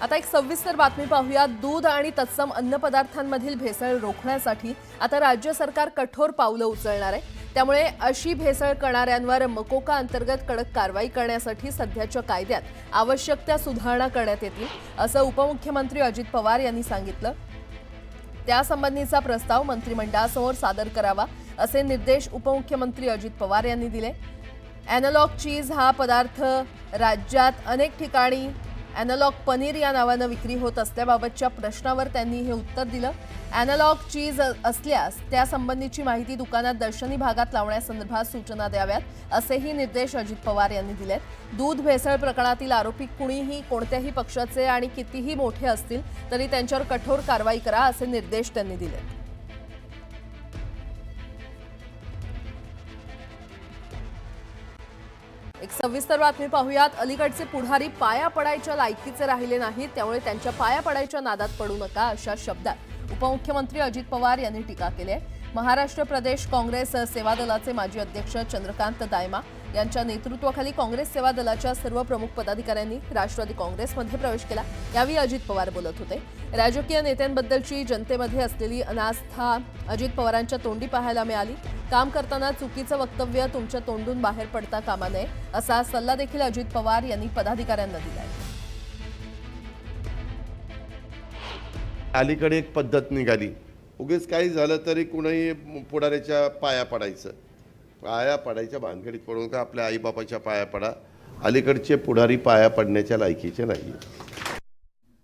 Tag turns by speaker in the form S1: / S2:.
S1: आता एक सविस्तर बातमी पाहूया। दूध आणि तत्सम अन्नपदार्थांमधील भेसळ रोखण्यासाठी आता राज्य सरकार कठोर पावलं उचलणार आहे। त्यामुळे अशी भेसळ करणाऱ्यांवर मकोका अंतर्गत कडक कारवाई करण्यासाठी सध्याच्या कायद्यात आवश्यक त्या सुधारणा करण्यात येतील, असं उपमुख्यमंत्री अजित पवार यांनी सांगितलं। त्यासंबंधीचा प्रस्ताव मंत्रिमंडळासमोर सादर करावा असे निर्देश उपमुख्यमंत्री अजित पवार यांनी दिले। एनालॉग चीज हा पदार्थ राज्यात अनेक ठिकाणी एनालॉग पनीर या नावाने विक्री होत असल्याबाबतच्या प्रश्नावर त्यांनी हे उत्तर दिलं। एनालॉग चीज असल्यास त्यासंबंधीची माहिती दुकानात दर्शनी भागात लावण्यासंदर्भात सूचना द्याव्यात, असेही निर्देश अजित पवार यांनी दिलेत। दूध भेसळ प्रकरणातील आरोपी कुणीही कोणत्याही पक्षाचे आणि कितीही मोठे असतील तरी त्यांच्यावर कठोर कारवाई करा, असे निर्देश त्यांनी दिले। एक सविस्तर बातमी पाहूयात। अलीकडचे पुढारी पाया पडायच्या लायकीचे राहिले नाहीत, त्यामुळे त्यांच्या पाया पडायच्या नादात पडू नका, अशा शब्दात उपमुख्यमंत्री अजित पवार यांनी टीका केली आहे। महाराष्ट्र प्रदेश काँग्रेस सेवा दलाचे माजी अध्यक्ष चंद्रकांत दायमा यांच्या नेतृत्वाखाली काँग्रेस सेवा दलाच्या सर्व प्रमुख पदाधिकाऱ्यांनी राष्ट्रवादी काँग्रेसमध्ये प्रवेश केला। यावेळी अजित पवार बोलत होते। राजकीय नेत्यांबद्दलची जनतेमध्ये असलेली अनास्था अजित पवारांच्या तोंडी पाहायला मिळाली। काम करताना चुकीचं वक्तव्य तुमच्या तोंडून बाहेर पडता कामा नये, असा सल्ला देखील अजित पवार यांनी पदाधिकाऱ्यांना दिला आहे।
S2: अलीकडे एक पद्धत निघाली, उगीच काही झालं तरी कुणाही पुढाऱ्याच्या पाया पडायचं, पाया पडायच्या भानगडीत पडून का आपल्या आईबापाच्या पाया पडा। अलीकडचे पुढारी पाया पडण्याच्या लायकीचे नाही।